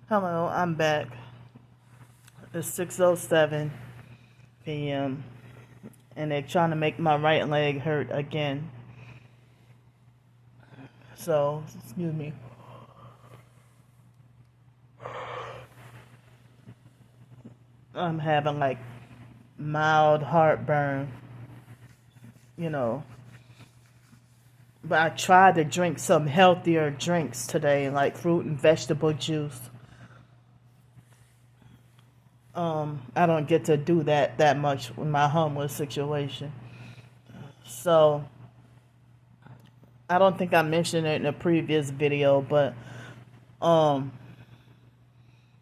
Hello, I'm back. It's 6:07 p.m. and they're trying to make my right leg hurt again. So, excuse me. I'm having like mild heartburn, you know. But I tried to drink some healthier drinks today, like fruit and vegetable juice. I don't get to do that much with my homeless situation. So I don't think I mentioned it in a previous video, but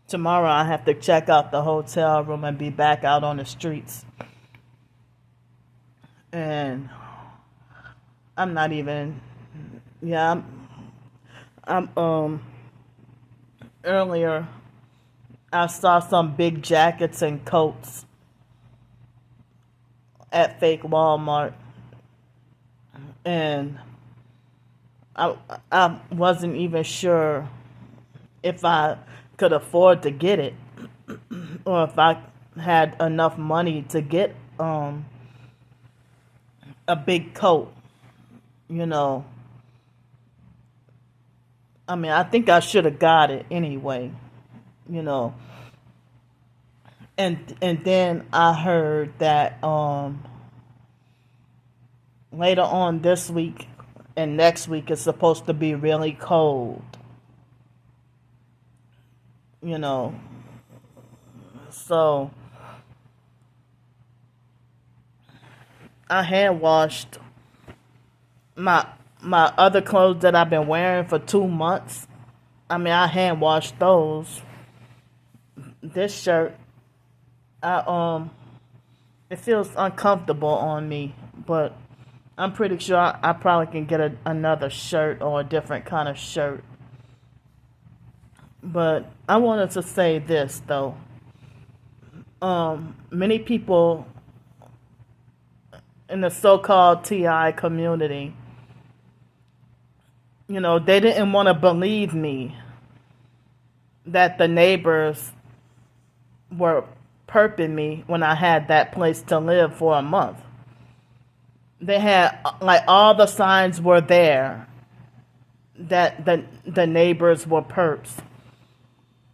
tomorrow I have to check out the hotel room and be back out on the streets. And I'm not even, yeah, I'm earlier I saw some big jackets and coats at fake Walmart, and I wasn't even sure if I could afford to get it or if I had enough money to get a big coat, you know. I mean, I think I should have got it anyway, you know. And then I heard that later on this week and next week it's supposed to be really cold, you know. So I hand washed my other clothes that I've been wearing for 2 months. I mean, I hand washed those. This shirt, it feels uncomfortable on me, but I'm pretty sure I probably can get another shirt or a different kind of shirt. But I wanted to say this though. Many people in the so-called TI community, you know, they didn't want to believe me that the neighbors were perping me when I had that place to live for a month. They had, like, all the signs were there that the neighbors were perps.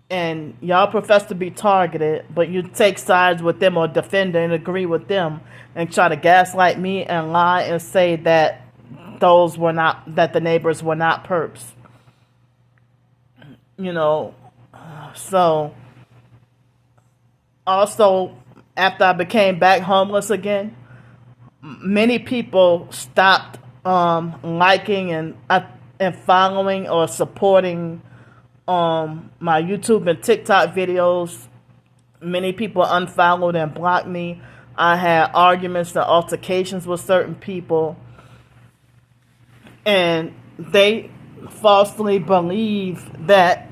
And y'all profess to be targeted, but you take sides with them or defend and agree with them and try to gaslight me and lie and say that that the neighbors were not perps. You know, so also after I became back homeless again, many people stopped liking and following or supporting my YouTube and TikTok videos. Many people unfollowed and blocked me. I had arguments and altercations with certain people, and they falsely believe that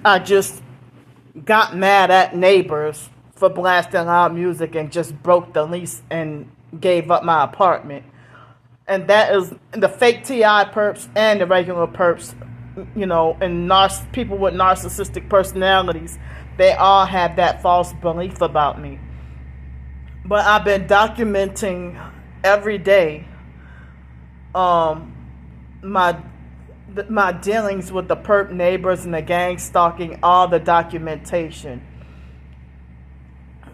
I just got mad at neighbors for blasting loud music and just broke the lease and gave up my apartment. And that is the fake TI perps and the regular perps, you know, and people with narcissistic personalities. They all have that false belief about me. But I've been documenting every day my dealings with the perp neighbors and the gang stalking, all the documentation.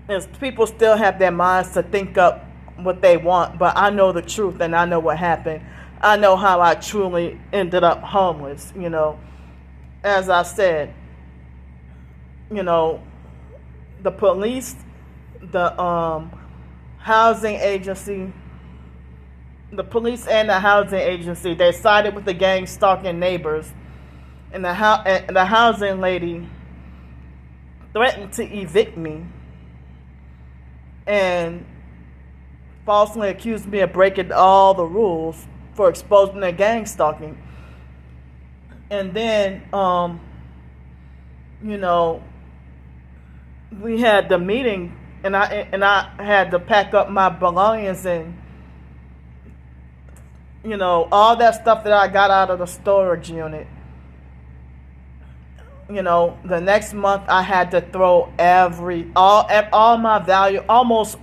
And people still have their minds to think up what they want, but I know the truth and I know what happened. I know how I truly ended up homeless, you know. As I said, you know, the police, the housing agency, the police and the housing agency, they sided with the gang stalking neighbors, and the housing lady threatened to evict me and falsely accused me of breaking all the rules for exposing their gang stalking. And then, you know, we had the meeting, and I had to pack up my belongings and, you know, all that stuff that I got out of the storage unit. the next month I had to throw almost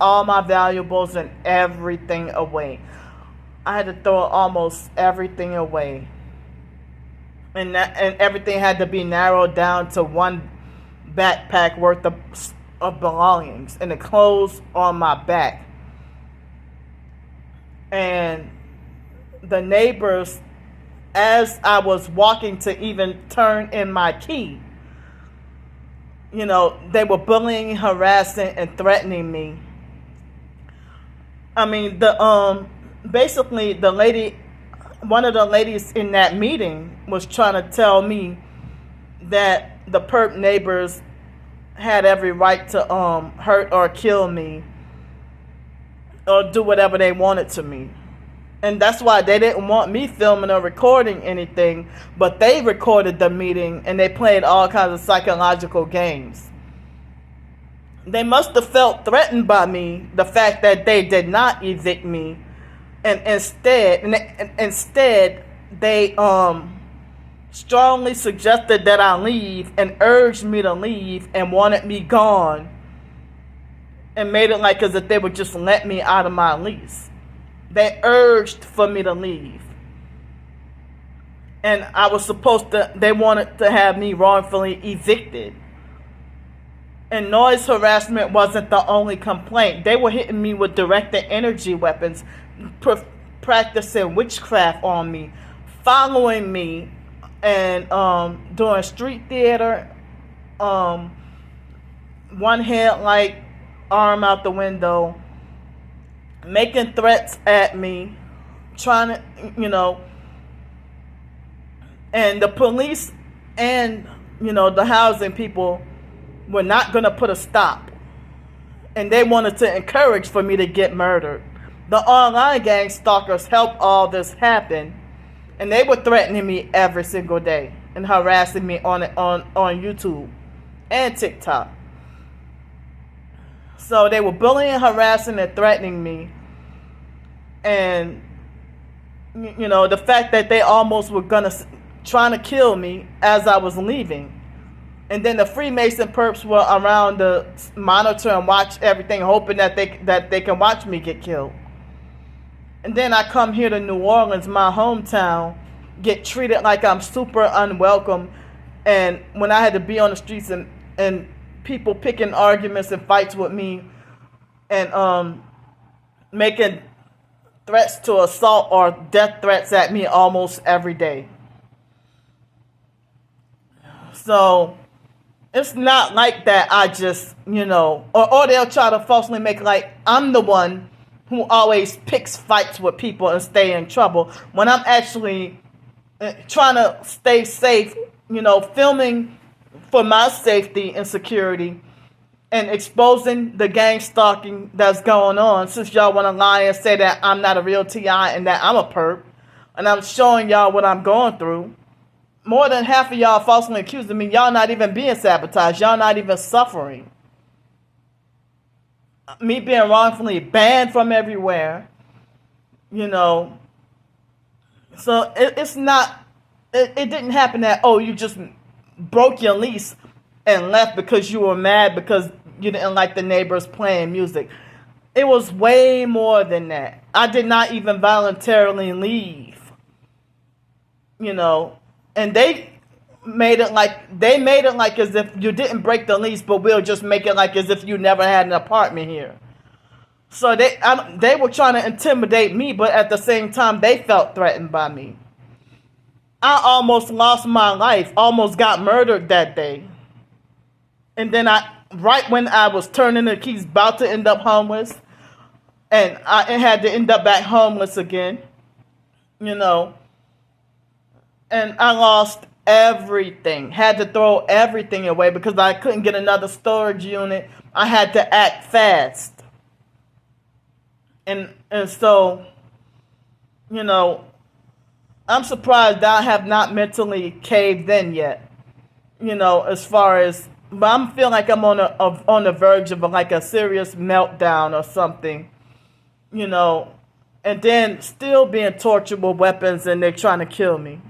all my valuables and everything away. I had to throw almost everything away. And everything had to be narrowed down to one backpack worth of belongings and the clothes on my back. And the neighbors, as I was walking to even turn in my key, they were bullying, harassing, and threatening me. I mean, basically one of the ladies in that meeting was trying to tell me that the perp neighbors had every right to hurt or kill me or do whatever they wanted to me. And that's why they didn't want me filming or recording anything, but they recorded the meeting and they played all kinds of psychological games. They must have felt threatened by me, the fact that they did not evict me, and instead they strongly suggested that I leave and urged me to leave and wanted me gone, and made it like as if they would just let me out of my lease. They urged for me to leave. And they wanted to have me wrongfully evicted. And noise harassment wasn't the only complaint. They were hitting me with directed energy weapons, practicing witchcraft on me, following me, and doing street theater, one headlight, arm out the window, making threats at me, trying to, and the police and, the housing people were not going to put a stop. And they wanted to encourage for me to get murdered. The online gang stalkers helped all this happen. And they were threatening me every single day and harassing me on YouTube and TikTok. So they were bullying, harassing, and threatening me. And, the fact that they almost were trying to kill me as I was leaving. And then the Freemason perps were around to monitor and watch everything, hoping that they can watch me get killed. And then I come here to New Orleans, my hometown, get treated like I'm super unwelcome. And when I had to be on the streets and people picking arguments and fights with me and making threats to assault or death threats at me almost every day. So it's not like that I just, or they'll try to falsely make like I'm the one who always picks fights with people and stay in trouble when I'm actually trying to stay safe, filming for my safety and security and exposing the gang stalking that's going on, since y'all want to lie and say that I'm not a real TI and that I'm a perp, and I'm showing y'all what I'm going through. More than half of y'all falsely accusing me. Y'all not even being sabotaged. Y'all not even suffering. Me being wrongfully banned from everywhere. So it's not, it didn't happen that, you just broke your lease and left because you were mad because you didn't like the neighbors playing music. It was way more than that. I did not even voluntarily leave. And they made it like as if you didn't break the lease, but we'll just make it like as if you never had an apartment here. So they were trying to intimidate me, but at the same time, they felt threatened by me. I almost lost my life, almost got murdered that day. And then right when I was turning the keys, about to end up homeless, and I had to end up back homeless again, and I lost everything. Had to throw everything away because I couldn't get another storage unit. I had to act fast. And so, I'm surprised that I have not mentally caved in yet. As far as, but I'm feeling like I'm on the verge of like a serious meltdown or something. And then still being tortured with weapons and they're trying to kill me.